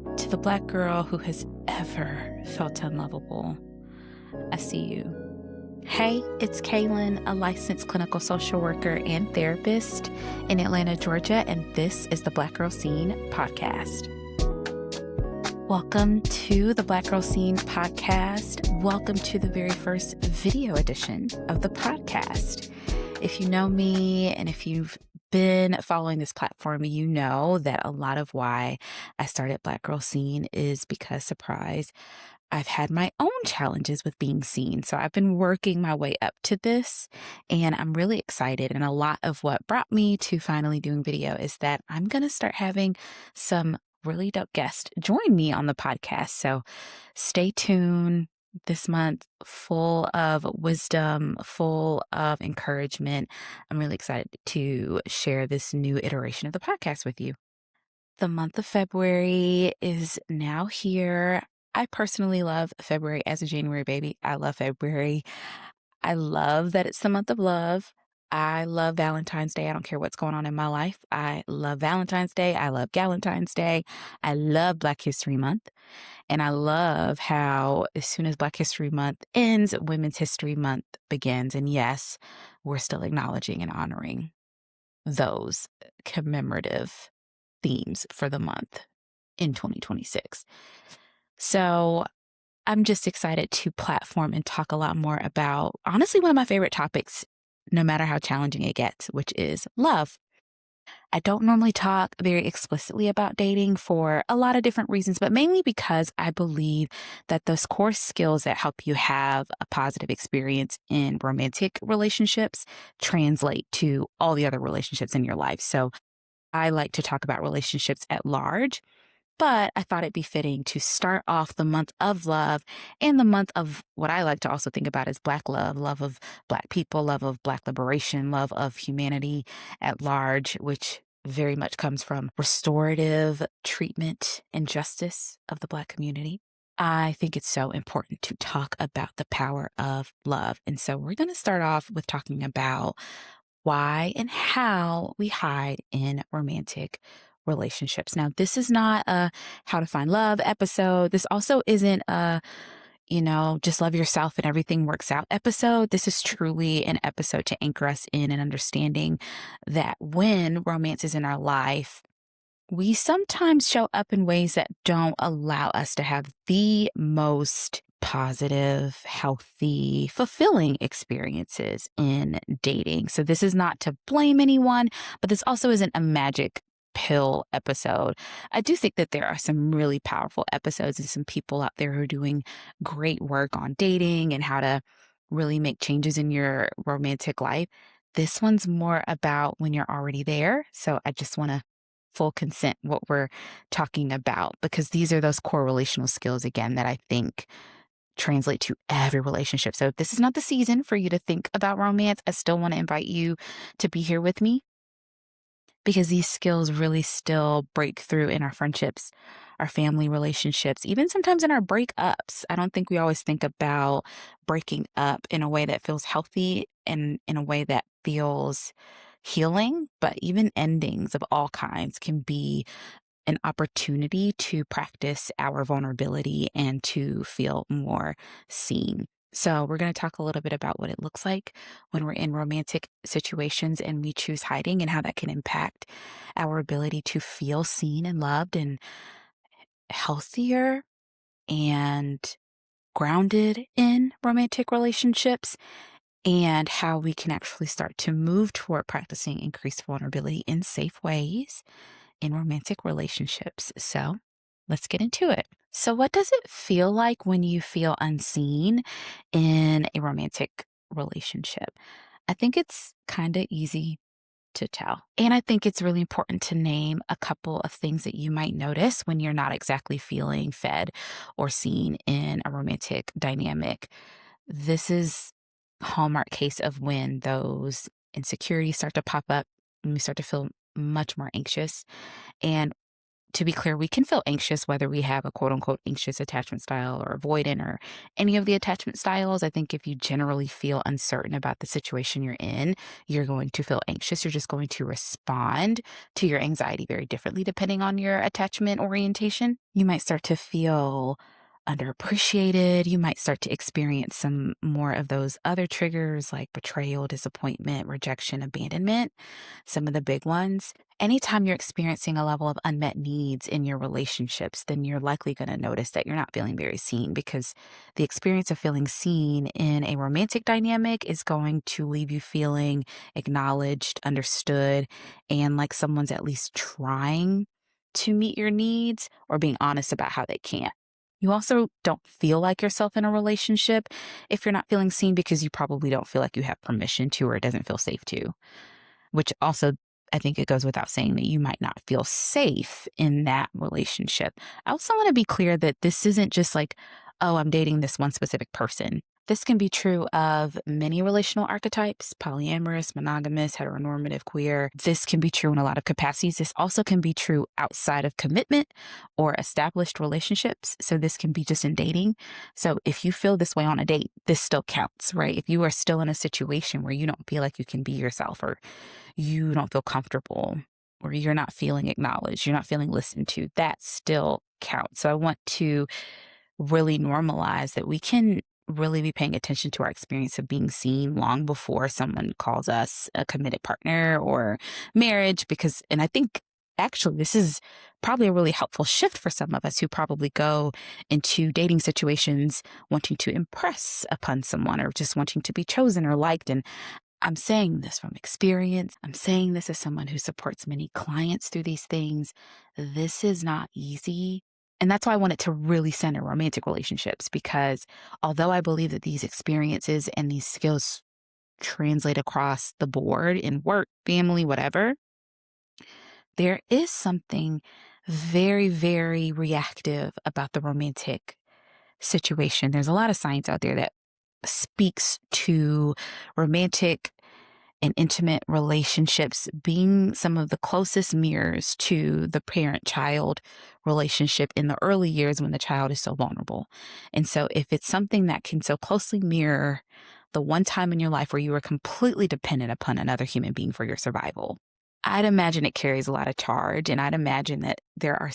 To the Black girl who has ever felt unlovable, I see you. Hey, it's Kaylin, a licensed clinical social worker and therapist in Atlanta, Georgia, and this is the Black Girl Scene podcast. Welcome to the Black Girl Scene podcast. Welcome to the very first video edition of the podcast. If you know me and if you've been following this platform, you know that a lot of why I started Black Girl Scene is because, surprise, I've had my own challenges with being seen. So I've been working my way up to this and I'm really excited. And a lot of what brought me to finally doing video is that I'm going to start having some really dope guests join me on the podcast. So stay tuned. This month, full of wisdom, full of encouragement. I'm really excited to share this new iteration of the podcast with you. The month of February is now here. I personally love February as a January baby. I love February. I love that it's the month of love. I love Valentine's Day. I don't care what's going on in my life. I love Valentine's Day. I love Galentine's Day. I love Black History Month. And I love how as soon as Black History Month ends, Women's History Month begins. And yes, we're still acknowledging and honoring those commemorative themes for the month in 2026. So I'm just excited to platform and talk a lot more about, honestly, one of my favorite topics, no matter how challenging it gets, which is love. I don't normally talk very explicitly about dating for a lot of different reasons, but mainly because I believe that those core skills that help you have a positive experience in romantic relationships translate to all the other relationships in your life. So I like to talk about relationships at large, but I thought it'd be fitting to start off the month of love and the month of what I like to also think about as Black love, love of Black people, love of Black liberation, love of humanity at large, which very much comes from restorative treatment and justice of the Black community. I think it's so important to talk about the power of love. And so we're going to start off with talking about why and how we hide in romantic relationships. Now, this is not a how to find love episode. This also isn't a, just love yourself and everything works out episode. This is truly an episode to anchor us in an understanding that when romance is in our life, we sometimes show up in ways that don't allow us to have the most positive, healthy, fulfilling experiences in dating. So this is not to blame anyone, but this also isn't a magic pill episode. I do think that there are some really powerful episodes and some people out there who are doing great work on dating and how to really make changes in your romantic life. This one's more about when you're already there. So I just want to full consent what we're talking about, because these are those core relational skills, again, that I think translate to every relationship. So if this is not the season for you to think about romance, I still want to invite you to be here with me, because these skills really still break through in our friendships, our family relationships, even sometimes in our breakups. I don't think we always think about breaking up in a way that feels healthy and in a way that feels healing, but even endings of all kinds can be an opportunity to practice our vulnerability and to feel more seen. So, we're going to talk a little bit about what it looks like when we're in romantic situations and we choose hiding, and how that can impact our ability to feel seen and loved and healthier and grounded in romantic relationships, and how we can actually start to move toward practicing increased vulnerability in safe ways in romantic relationships. So let's get into it. So, what does it feel like when you feel unseen in a romantic relationship? I think it's kind of easy to tell. And I think it's really important to name a couple of things that you might notice when you're not exactly feeling fed or seen in a romantic dynamic. This is a hallmark case of when those insecurities start to pop up and we start to feel much more anxious. And to be clear, we can feel anxious whether we have a quote unquote anxious attachment style or avoidant or any of the attachment styles. I think if you generally feel uncertain about the situation you're in, you're going to feel anxious. You're just going to respond to your anxiety very differently depending on your attachment orientation. You might start to feel underappreciated. You might start to experience some more of those other triggers like betrayal, disappointment, rejection, abandonment, some of the big ones. Anytime you're experiencing a level of unmet needs in your relationships, then you're likely going to notice that you're not feeling very seen, because the experience of feeling seen in a romantic dynamic is going to leave you feeling acknowledged, understood, and like someone's at least trying to meet your needs or being honest about how they can't. You also don't feel like yourself in a relationship if you're not feeling seen, because you probably don't feel like you have permission to, or it doesn't feel safe to, which also, I think it goes without saying that you might not feel safe in that relationship. I also want to be clear that this isn't just like, oh, I'm dating this one specific person. This can be true of many relational archetypes: polyamorous, monogamous, heteronormative, queer. This can be true in a lot of capacities. This also can be true outside of commitment or established relationships. So this can be just in dating. So if you feel this way on a date, this still counts, right? If you are still in a situation where you don't feel like you can be yourself, or you don't feel comfortable, or you're not feeling acknowledged, you're not feeling listened to, that still counts. So I want to really normalize that we can really be paying attention to our experience of being seen long before someone calls us a committed partner or marriage, and I think actually this is probably a really helpful shift for some of us who probably go into dating situations wanting to impress upon someone or just wanting to be chosen or liked. And I'm saying this from experience. I'm saying this as someone who supports many clients through these things. This is not easy. And that's why I wanted to really center romantic relationships, because although I believe that these experiences and these skills translate across the board in work, family, whatever, there is something very, very reactive about the romantic situation. There's a lot of science out there that speaks to romantic and intimate relationships being some of the closest mirrors to the parent-child relationship in the early years when the child is so vulnerable. And so if it's something that can so closely mirror the one time in your life where you were completely dependent upon another human being for your survival, I'd imagine it carries a lot of charge. And I'd imagine that there are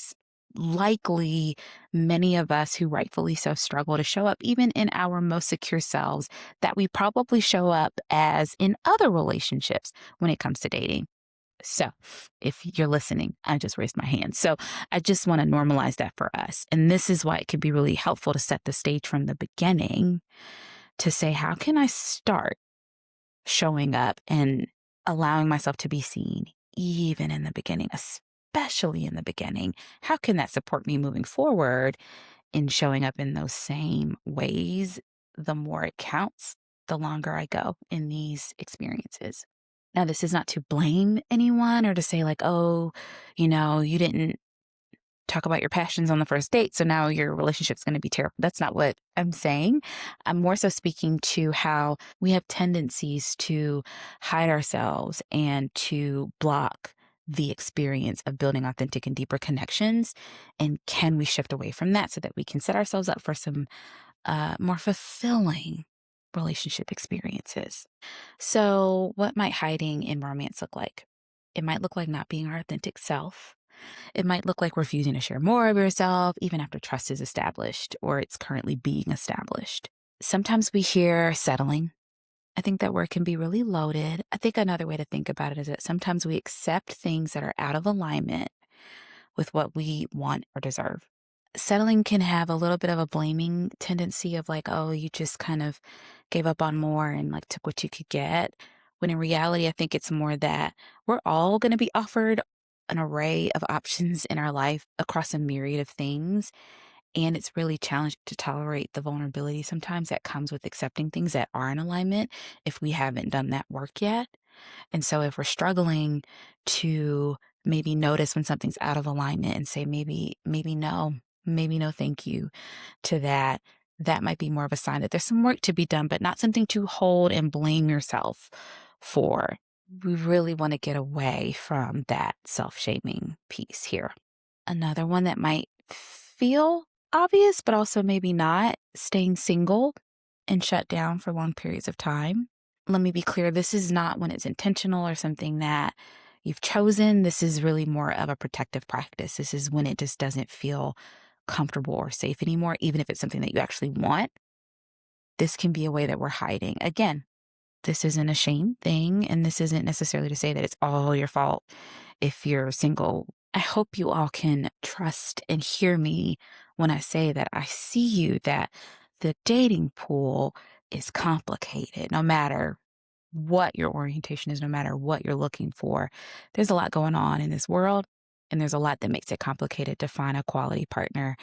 likely many of us who rightfully so struggle to show up even in our most secure selves that we probably show up as in other relationships when it comes to dating. So if you're listening, I just raised my hand. So I just want to normalize that for us. And this is why it could be really helpful to set the stage from the beginning to say, how can I start showing up and allowing myself to be seen even in the beginning, especially in the beginning? How can that support me moving forward in showing up in those same ways? The more it counts, the longer I go in these experiences. Now, this is not to blame anyone or to say like, oh, you didn't talk about your passions on the first date, so now your relationship's going to be terrible. That's not what I'm saying. I'm more so speaking to how we have tendencies to hide ourselves and to block the experience of building authentic and deeper connections. And can we shift away from that so that we can set ourselves up for some more fulfilling relationship experiences? So what might hiding in romance look like? It might look like not being our authentic self. It might look like refusing to share more of yourself, even after trust is established or it's currently being established. Sometimes we hear settling. I think that word can be really loaded. I think another way to think about it is that sometimes we accept things that are out of alignment with what we want or deserve. Settling can have a little bit of a blaming tendency of like, oh, you just kind of gave up on more and like took what you could get. When in reality, I think it's more that we're all going to be offered an array of options in our life across a myriad of things. And it's really challenging to tolerate the vulnerability sometimes that comes with accepting things that are in alignment if we haven't done that work yet. And so if we're struggling to maybe notice when something's out of alignment and say, maybe no, thank you to that, that might be more of a sign that there's some work to be done, but not something to hold and blame yourself for. We really want to get away from that self-shaming piece here. Another one that might feel obvious, but also maybe not, staying single and shut down for long periods of time. Let me be clear, this is not when it's intentional or something that you've chosen. This is really more of a protective practice. This is when it just doesn't feel comfortable or safe anymore, even if it's something that you actually want. This can be a way that we're hiding. Again, this isn't a shame thing, and this isn't necessarily to say that it's all your fault if you're single. I hope you all can trust and hear me when I say that I see you, that the dating pool is complicated no matter what your orientation is, no matter what you're looking for. There's a lot going on in this world, and there's a lot that makes it complicated to find a quality partner.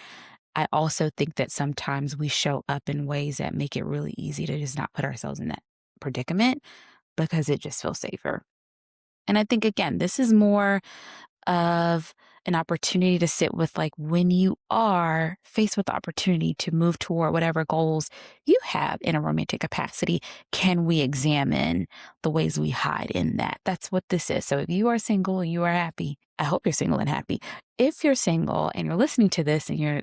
I also think that sometimes we show up in ways that make it really easy to just not put ourselves in that predicament because it just feels safer. And I think, again, this is more of an opportunity to sit with, like, when you are faced with the opportunity to move toward whatever goals you have in a romantic capacity, can we examine the ways we hide in that? That's what this is. So if you are single and you are happy, I hope you're single and happy. If you're single and you're listening to this and you're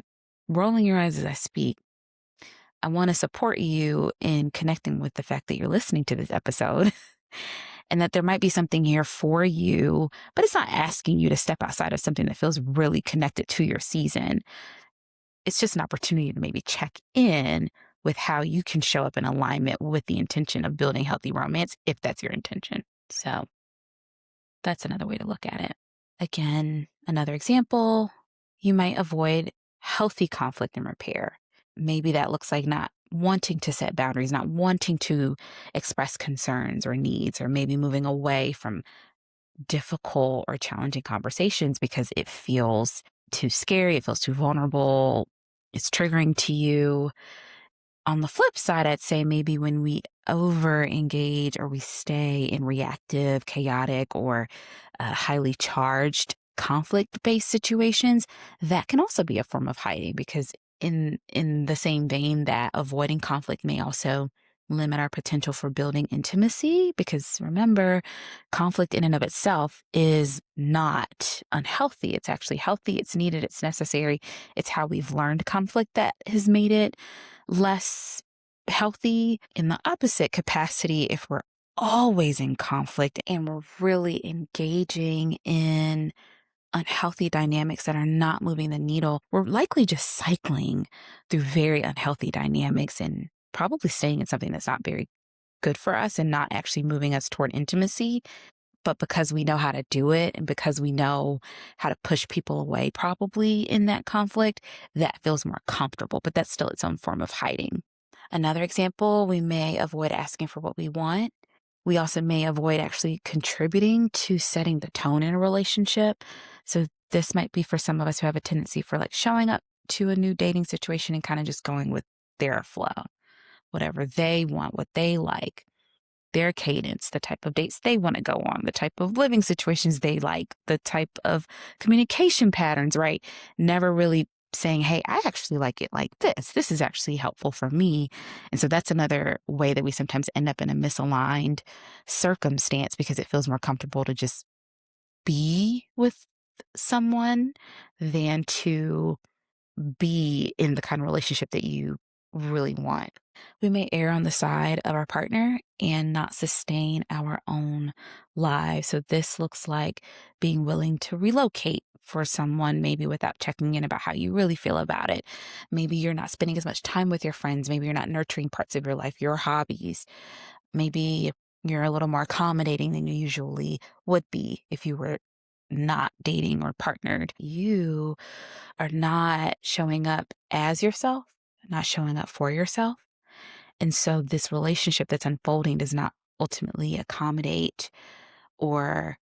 rolling your eyes as I speak, I want to support you in connecting with the fact that you're listening to this episode and that there might be something here for you, but it's not asking you to step outside of something that feels really connected to your season. It's just an opportunity to maybe check in with how you can show up in alignment with the intention of building healthy romance, if that's your intention. So that's another way to look at it. Again, another example, you might avoid healthy conflict and repair. Maybe that looks like not wanting to set boundaries, not wanting to express concerns or needs, or maybe moving away from difficult or challenging conversations because it feels too scary, it feels too vulnerable, it's triggering to you. On the flip side, I'd say maybe when we over engage or we stay in reactive, chaotic, or highly charged conflict based situations, that can also be a form of hiding because in the same vein that avoiding conflict may also limit our potential for building intimacy, because remember, conflict in and of itself is not unhealthy. It's actually healthy, it's needed, it's necessary. It's how we've learned conflict that has made it less healthy. In the opposite capacity, if we're always in conflict and we're really engaging in unhealthy dynamics that are not moving the needle, we're likely just cycling through very unhealthy dynamics and probably staying in something that's not very good for us and not actually moving us toward intimacy. But because we know how to do it and because we know how to push people away, probably in that conflict, that feels more comfortable, but that's still its own form of hiding. Another example, we may avoid asking for what we want. We also may avoid actually contributing to setting the tone in a relationship. So this might be for some of us who have a tendency for like showing up to a new dating situation and kind of just going with their flow, whatever they want, what they like, their cadence, the type of dates they want to go on, the type of living situations they like, the type of communication patterns, right? Never really saying, hey, I actually like it like this. This is actually helpful for me. And so that's another way that we sometimes end up in a misaligned circumstance because it feels more comfortable to just be with someone than to be in the kind of relationship that you really want. We may err on the side of our partner and not sustain our own lives. So this looks like being willing to relocate for someone, maybe without checking in about how you really feel about it. Maybe you're not spending as much time with your friends. Maybe you're not nurturing parts of your life, your hobbies. Maybe you're a little more accommodating than you usually would be if you were not dating or partnered. You are not showing up as yourself, not showing up for yourself. And so this relationship that's unfolding does not ultimately accommodate or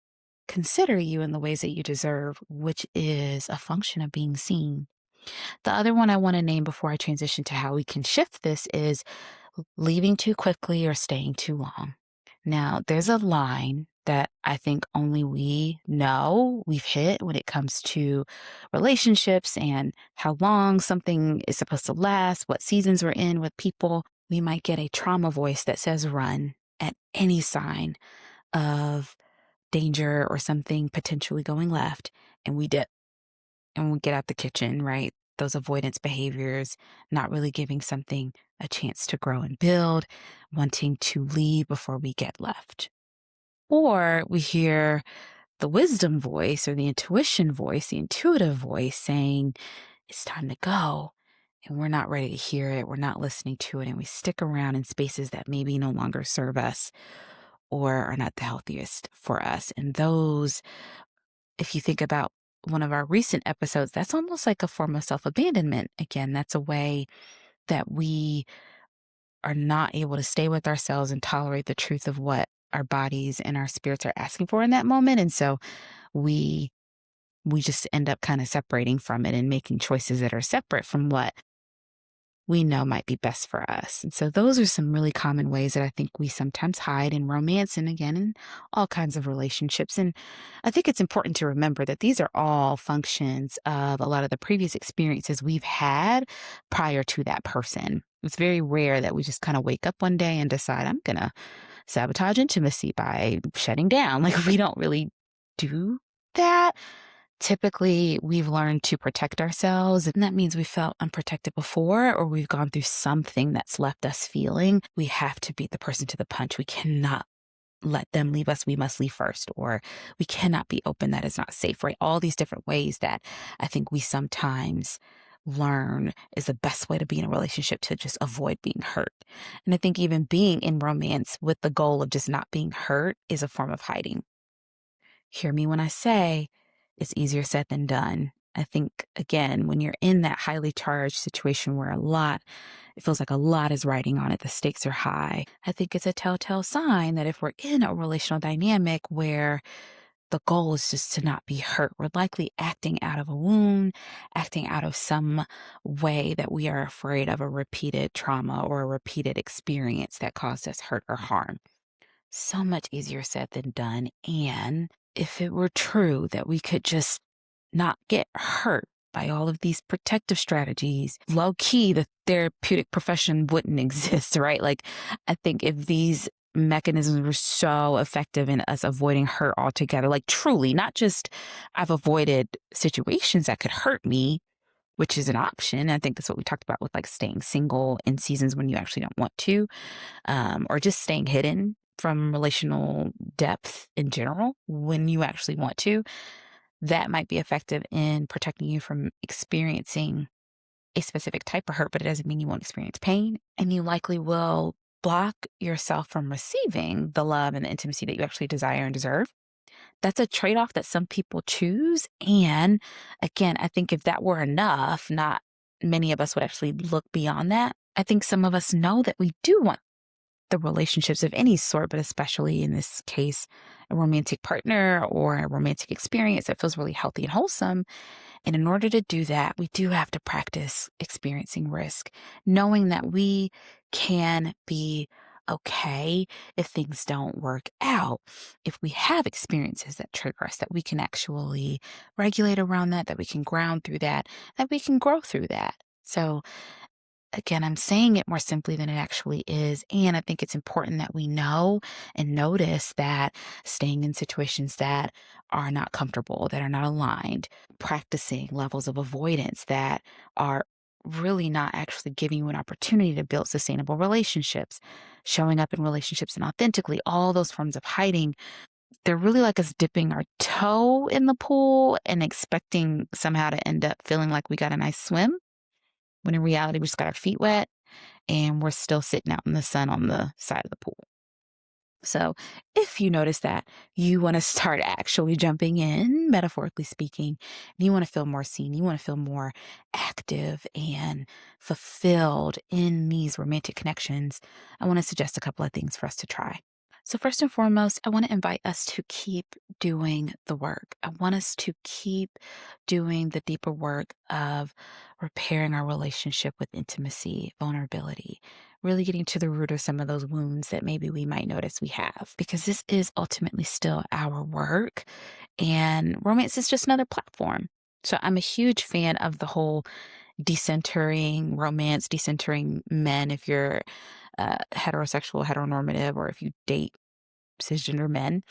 consider you in the ways that you deserve, which is a function of being seen. The other one I want to name before I transition to how we can shift this is leaving too quickly or staying too long. Now, there's a line that I think only we know we've hit when it comes to relationships and how long something is supposed to last, what seasons we're in with people. We might get a trauma voice that says run at any sign of danger or something potentially going left, and we dip. and we get out the kitchen, right? Those avoidance behaviors, not really giving something a chance to grow and build, wanting to leave before we get left. Or we hear the wisdom voice or the intuition voice, the intuitive voice saying, it's time to go. And we're not ready to hear it. We're not listening to it. And we stick around in spaces that maybe no longer serve us or are not the healthiest for us. And those, if you think about one of our recent episodes, that's almost like a form of self abandonment. Again, that's a way that we are not able to stay with ourselves and tolerate the truth of what our bodies and our spirits are asking for in that moment. And so we we just end up kind of separating from it and making choices that are separate from what we know might be best for us. And so those are some really common ways that I think we sometimes hide in romance and again in all kinds of relationships. And I think it's important to remember that these are all functions of a lot of the previous experiences we've had prior to that person. It's very rare that we just kind of wake up one day and decide, I'm going to sabotage intimacy by shutting down. Like we don't really do that. Typically, we've learned to protect ourselves, and that means we felt unprotected before, or we've gone through something that's left us feeling we have to beat the person to the punch. We cannot let them leave us. We must leave first, or we cannot be open. That is not safe, right? All these different ways that I think we sometimes learn is the best way to be in a relationship to just avoid being hurt. And I think even being in romance with the goal of just not being hurt is a form of hiding. Hear me when I say it's easier said than done. I think, again, when you're in that highly charged situation where it feels like a lot is riding on it, the stakes are high. I think it's a telltale sign that if we're in a relational dynamic where the goal is just to not be hurt, we're likely acting out of a wound, acting out of some way that we are afraid of a repeated trauma or a repeated experience that caused us hurt or harm. So much easier said than done. And if it were true that we could just not get hurt by all of these protective strategies, low key, the therapeutic profession wouldn't exist, right? Like, I think if these mechanisms were so effective in us avoiding hurt altogether, like truly, not just I've avoided situations that could hurt me, which is an option. I think that's what we talked about with like staying single in seasons when you actually don't want to, or just staying hidden from relational depth in general when you actually want to. That might be effective in protecting you from experiencing a specific type of hurt, but it doesn't mean you won't experience pain. And you likely will block yourself from receiving the love and the intimacy that you actually desire and deserve. That's a trade off that some people choose. And again, I think if that were enough, not many of us would actually look beyond that. I think some of us know that we do want the relationships of any sort, but especially in this case, a romantic partner or a romantic experience that feels really healthy and wholesome. And in order to do that, we do have to practice experiencing risk, knowing that we can be okay if things don't work out. If we have experiences that trigger us, that we can actually regulate around that we can ground through that we can grow through that. So again, I'm saying it more simply than it actually is. And I think it's important that we know and notice that staying in situations that are not comfortable, that are not aligned, practicing levels of avoidance that are really not actually giving you an opportunity to build sustainable relationships, showing up in relationships and authentically, all those forms of hiding, they're really like us dipping our toe in the pool and expecting somehow to end up feeling like we got a nice swim when in reality we just got our feet wet and we're still sitting out in the sun on the side of the pool. So if you notice that you want to start actually jumping in, metaphorically speaking, and you want to feel more seen, you want to feel more active and fulfilled in these romantic connections, I want to suggest a couple of things for us to try. So first and foremost, I want to invite us to keep doing the work. I want us to keep doing the deeper work of repairing our relationship with intimacy, vulnerability, really getting to the root of some of those wounds that maybe we might notice we have, because this is ultimately still our work and romance is just another platform. So I'm a huge fan of the whole decentering romance, decentering men if you're heterosexual, heteronormative, or if you date cisgender men.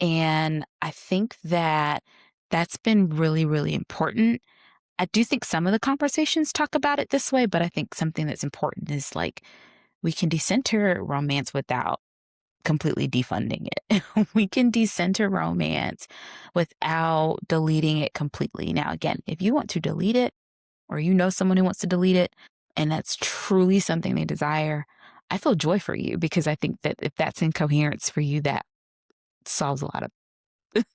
And I think that That's been really, really important. I do think some of the conversations talk about it this way, but I think something that's important is like we can decenter romance without completely defunding it. We can decenter romance without deleting it completely. Now, again, if you want to delete it or you know someone who wants to delete it and that's truly something they desire, I feel joy for you because I think that if that's incoherence for you, that solves a lot of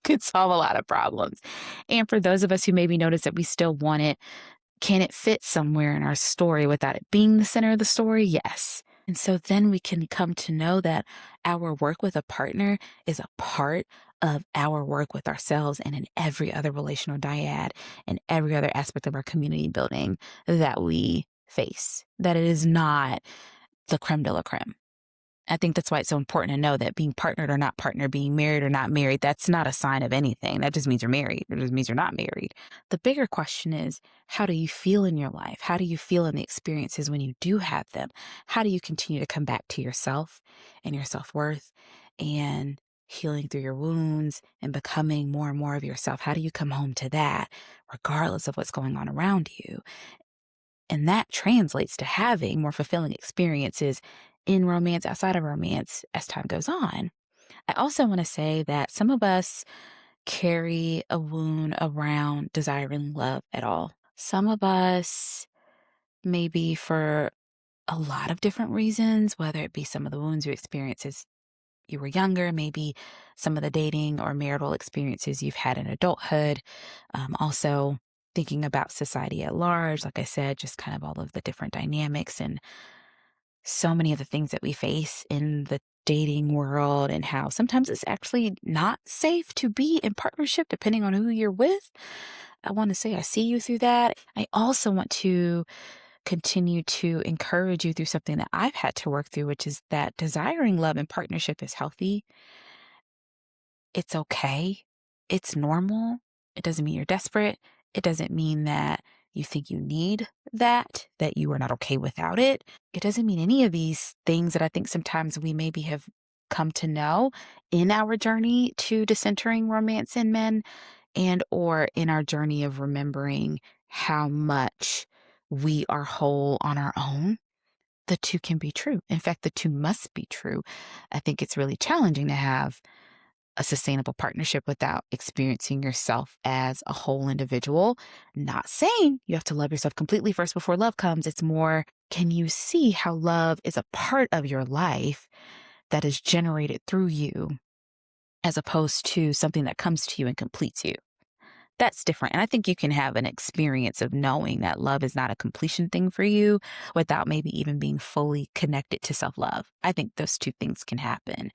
could solve a lot of problems. And for those of us who maybe notice that we still want it, can it fit somewhere in our story without it being the center of the story? Yes. And so then we can come to know that our work with a partner is a part of our work with ourselves and in every other relational dyad and every other aspect of our community building that we face, that it is not the creme de la creme. I think that's why it's so important to know that being partnered or not partnered, being married or not married, that's not a sign of anything. That just means you're married. It just means you're not married. The bigger question is, how do you feel in your life? How do you feel in the experiences when you do have them? How do you continue to come back to yourself and your self-worth and healing through your wounds and becoming more and more of yourself? How do you come home to that, regardless of what's going on around you? And that translates to having more fulfilling experiences in romance, outside of romance, as time goes on. I also want to say that some of us carry a wound around desiring love at all. Some of us, maybe for a lot of different reasons, whether it be some of the wounds you experienced as you were younger, maybe some of the dating or marital experiences you've had in adulthood. Also, thinking about society at large, like I said, just kind of all of the different dynamics and so many of the things that we face in the dating world and how sometimes it's actually not safe to be in partnership depending on who you're with. I want to say I see you through that. I also want to continue to encourage you through something that I've had to work through, which is that desiring love and partnership is healthy. It's okay. It's normal. It doesn't mean you're desperate. It doesn't mean that you think you need that you are not okay without it. It doesn't mean any of these things that I think sometimes we maybe have come to know in our journey to decentering romance in men and or in our journey of remembering how much we are whole on our own. The two can be true. In fact, the two must be true. I think it's really challenging to have a sustainable partnership without experiencing yourself as a whole individual. Not saying you have to love yourself completely first before love comes. It's more, can you see how love is a part of your life that is generated through you as opposed to something that comes to you and completes you? That's different. And I think you can have an experience of knowing that love is not a completion thing for you without maybe even being fully connected to self love. I think those two things can happen.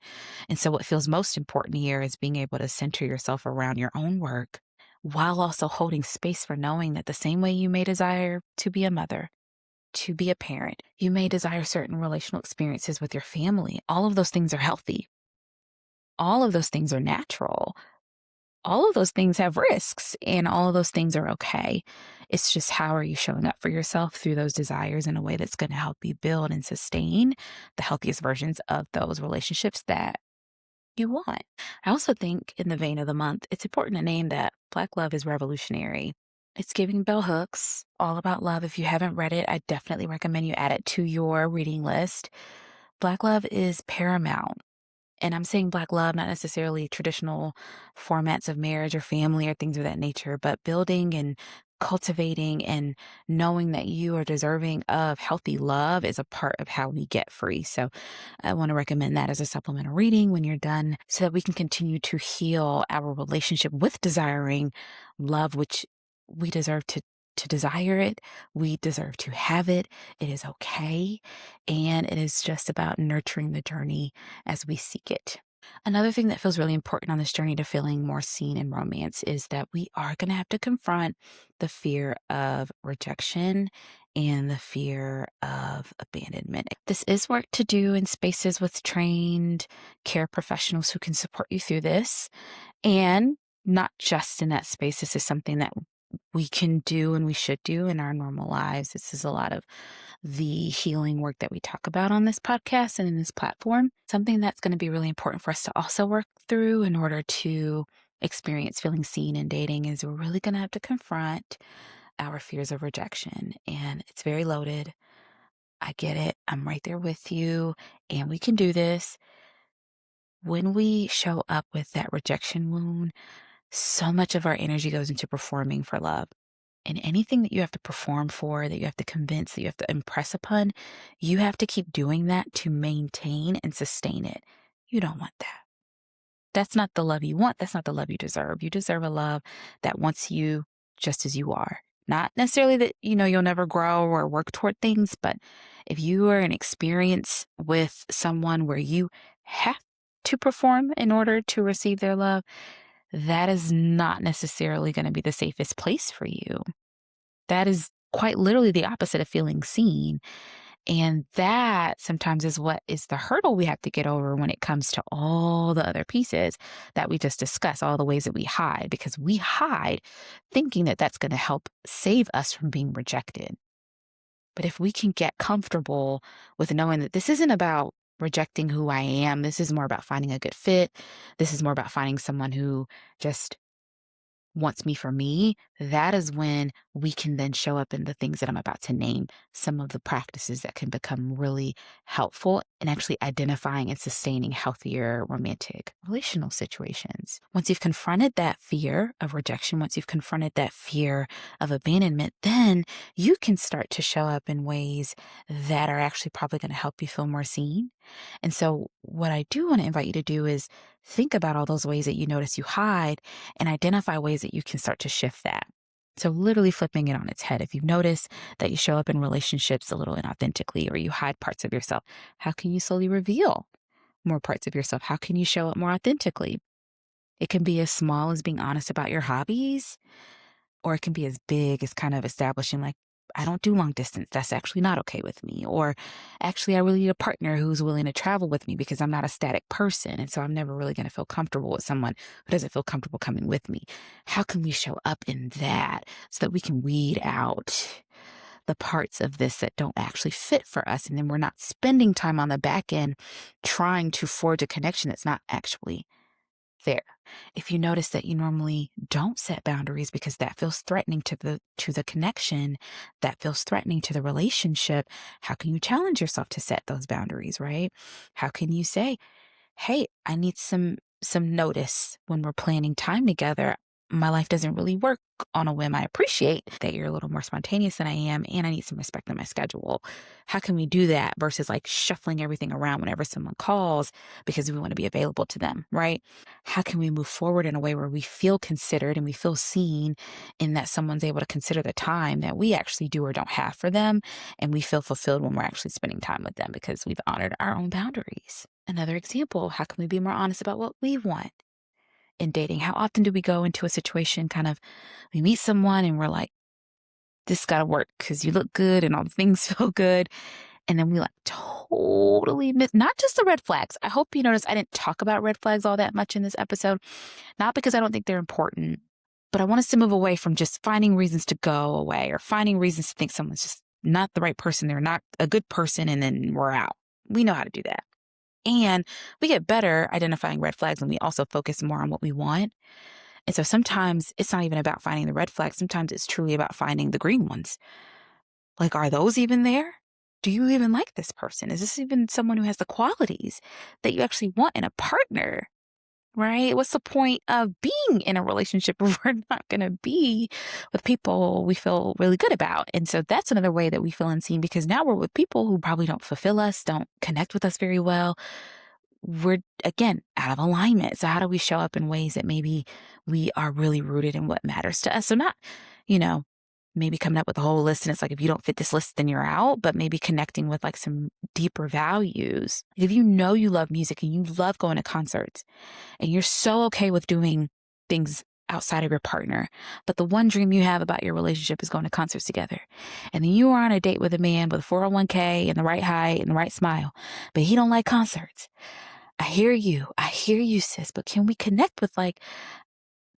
And so, what feels most important here is being able to center yourself around your own work while also holding space for knowing that the same way you may desire to be a mother, to be a parent, you may desire certain relational experiences with your family. All of those things are healthy, all of those things are natural. All of those things have risks and all of those things are okay. It's just how are you showing up for yourself through those desires in a way that's going to help you build and sustain the healthiest versions of those relationships that you want. I also think in the vein of the month, it's important to name that Black love is revolutionary. It's giving bell hooks, all about love. If you haven't read it, I definitely recommend you add it to your reading list. Black love is paramount. And I'm saying Black love, not necessarily traditional formats of marriage or family or things of that nature, but building and cultivating and knowing that you are deserving of healthy love is a part of how we get free. So I want to recommend that as a supplemental reading when you're done so that we can continue to heal our relationship with desiring love, which we deserve to desire it. We deserve to have it. It is okay. And it is just about nurturing the journey as we seek it. Another thing that feels really important on this journey to feeling more seen in romance is that we are going to have to confront the fear of rejection and the fear of abandonment. This is work to do in spaces with trained care professionals who can support you through this. And not just in that space. This is something that we can do and we should do in our normal lives. This is a lot of the healing work that we talk about on this podcast and in this platform. Something that's going to be really important for us to also work through in order to experience feeling seen in dating is we're really going to have to confront our fears of rejection. And it's very loaded. I get it. I'm right there with you. And we can do this. When we show up with that rejection wound, so much of our energy goes into performing for love. And anything that you have to perform for, that you have to convince, that you have to impress upon, you have to keep doing that to maintain and sustain it. You don't want that. That's not the love you want. That's not the love you deserve. You deserve a love that wants you just as you are. Not necessarily that, you'll never grow or work toward things, but if you are in experience with someone where you have to perform in order to receive their love, that is not necessarily going to be the safest place for you. That is quite literally the opposite of feeling seen. And that sometimes is what is the hurdle we have to get over when it comes to all the other pieces that we just discussed, all the ways that we hide, because we hide thinking that that's going to help save us from being rejected. But if we can get comfortable with knowing that this isn't about rejecting who I am, this is more about finding a good fit. This is more about finding someone who just wants me for me, that is when we can then show up in the things that I'm about to name, some of the practices that can become really helpful in actually identifying and sustaining healthier romantic relational situations. Once you've confronted that fear of rejection, once you've confronted that fear of abandonment, then you can start to show up in ways that are actually probably going to help you feel more seen. And so what I do want to invite you to do is think about all those ways that you notice you hide and identify ways that you can start to shift that. So literally flipping it on its head. If you notice that you show up in relationships a little inauthentically or you hide parts of yourself, how can you slowly reveal more parts of yourself? How can you show up more authentically? It can be as small as being honest about your hobbies, or it can be as big as kind of establishing like, I don't do long distance. That's actually not okay with me. Or actually, I really need a partner who's willing to travel with me because I'm not a static person. And so I'm never really going to feel comfortable with someone who doesn't feel comfortable coming with me. How can we show up in that so that we can weed out the parts of this that don't actually fit for us? And then we're not spending time on the back end trying to forge a connection that's not actually there. If you notice that you normally don't set boundaries because that feels threatening to the connection, that feels threatening to the relationship, how can you challenge yourself to set those boundaries, right? How can you say, hey, I need some notice when we're planning time together. My life doesn't really work on a whim. I appreciate that you're a little more spontaneous than I am, and I need some respect in my schedule. How can we do that versus like shuffling everything around whenever someone calls because we want to be available to them, right? How can we move forward in a way where we feel considered and we feel seen in that someone's able to consider the time that we actually do or don't have for them, and we feel fulfilled when we're actually spending time with them because we've honored our own boundaries? Another example, how can we be more honest about what we want in dating? How often do we go into a situation we meet someone and we're like, this got to work because you look good and all the things feel good. And then we like totally miss, not just the red flags. I hope you notice I didn't talk about red flags all that much in this episode, not because I don't think they're important, but I want us to move away from just finding reasons to go away or finding reasons to think someone's just not the right person. They're not a good person. And then we're out. We know how to do that. And we get better identifying red flags when we also focus more on what we want. And so sometimes it's not even about finding the red flags. Sometimes it's truly about finding the green ones. Like, are those even there? Do you even like this person? Is this even someone who has the qualities that you actually want in a partner? Right? What's the point of being in a relationship if we're not going to be with people we feel really good about? And so that's another way that we feel unseen, because now we're with people who probably don't fulfill us, don't connect with us very well. We're, again, out of alignment. So how do we show up in ways that maybe we are really rooted in what matters to us? So not, maybe coming up with a whole list and it's like, if you don't fit this list, then you're out, but maybe connecting with like some deeper values. If you know you love music and you love going to concerts and you're so okay with doing things outside of your partner, but the one dream you have about your relationship is going to concerts together. And then you are on a date with a man with a 401k and the right height and the right smile, but he don't like concerts. I hear you, sis, but can we connect with like,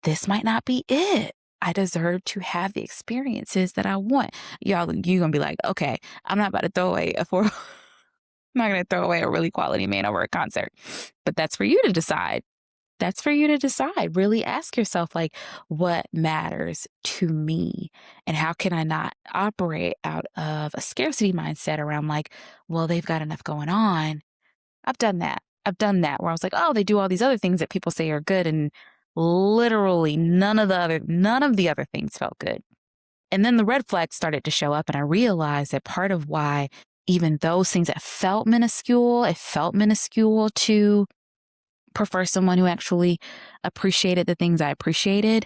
this might not be it. I deserve to have the experiences that I want. Y'all, you're going to be like, okay, I'm not about to throw away I'm not going to throw away a really quality man over a concert. But that's for you to decide. that's for you to decide. Really ask yourself, like, what matters to me? And how can I not operate out of a scarcity mindset around, like, well, they've got enough going on. I've done that. I've done that where I was like, oh, they do all these other things that people say are good. And literally none of the other things felt good. And then the red flags started to show up. And I realized that part of why even those things that felt minuscule, it felt minuscule to prefer someone who actually appreciated the things I appreciated,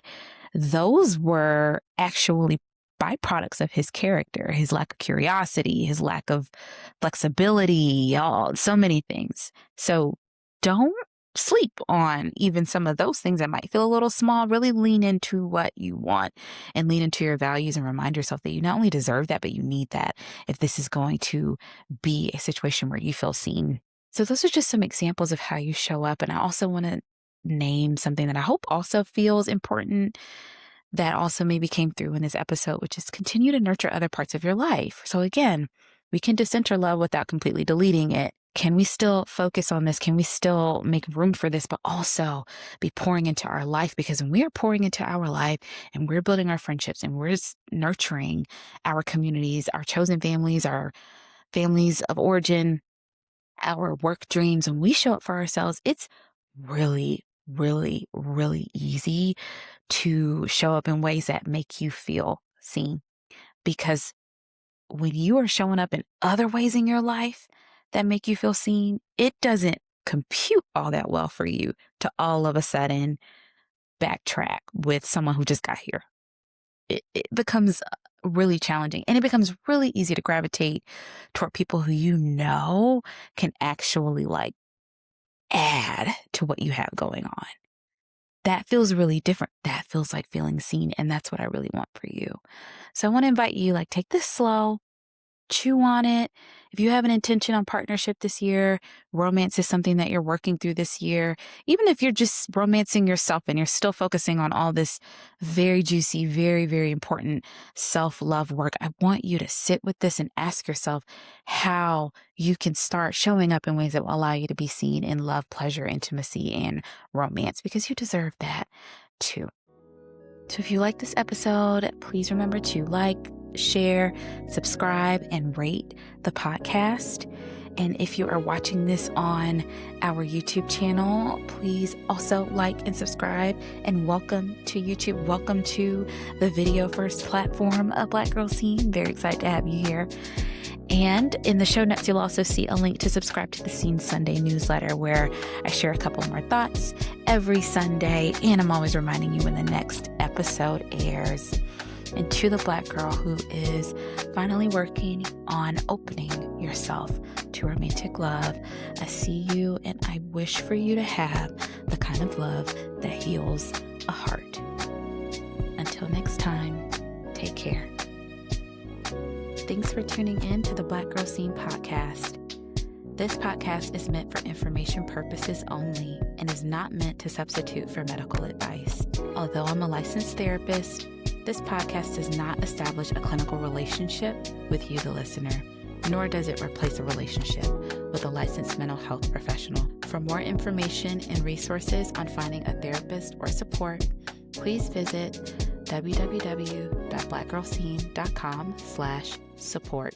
those were actually byproducts of his character, his lack of curiosity, his lack of flexibility, so many things. So don't sleep on even some of those things that might feel a little small. Really lean into what you want and lean into your values and remind yourself that you not only deserve that, but you need that if this is going to be a situation where you feel seen. So those are just some examples of how you show up. And I also want to name something that I hope also feels important that also maybe came through in this episode, which is continue to nurture other parts of your life. So again, we can decenter love without completely deleting it. Can we still focus on this? Can we still make room for this, but also be pouring into our life? Because when we are pouring into our life and we're building our friendships and we're nurturing our communities, our chosen families, our families of origin, our work dreams, when we show up for ourselves, it's really, really, really easy to show up in ways that make you feel seen. Because when you are showing up in other ways in your life that make you feel seen, it doesn't compute all that well for you to all of a sudden backtrack with someone who just got here. It becomes really challenging, and it becomes really easy to gravitate toward people who you know can actually like add to what you have going on. That feels really different. That feels like feeling seen, and that's what I really want for you. So I want to invite you, like, take this slow, chew on it. If you have an intention on partnership this year, romance is something that you're working through this year, even if you're just romancing yourself and you're still focusing on all this very juicy, very, very important self-love work, I want you to sit with this and ask yourself how you can start showing up in ways that will allow you to be seen in love, pleasure, intimacy, and romance, because you deserve that too. So if you like this episode, please remember to like, share, subscribe, and rate the podcast. And if you are watching this on our YouTube channel, please also like and subscribe, and welcome to YouTube. Welcome to the video first platform of Black Girl Scene. Very excited to have you here. And in the show notes, you'll also see a link to subscribe to the Scene Sunday newsletter, where I share a couple more thoughts every Sunday. And I'm always reminding you when the next episode airs. And to the Black girl who is finally working on opening yourself to romantic love, I see you, and I wish for you to have the kind of love that heals a heart. Until next time, take care. Thanks for tuning in to the Black Girl Scene podcast. This podcast is meant for information purposes only and is not meant to substitute for medical advice. Although I'm a licensed therapist, this podcast does not establish a clinical relationship with you, the listener, nor does it replace a relationship with a licensed mental health professional. For more information and resources on finding a therapist or support, please visit www.blackgirlscene.com/support.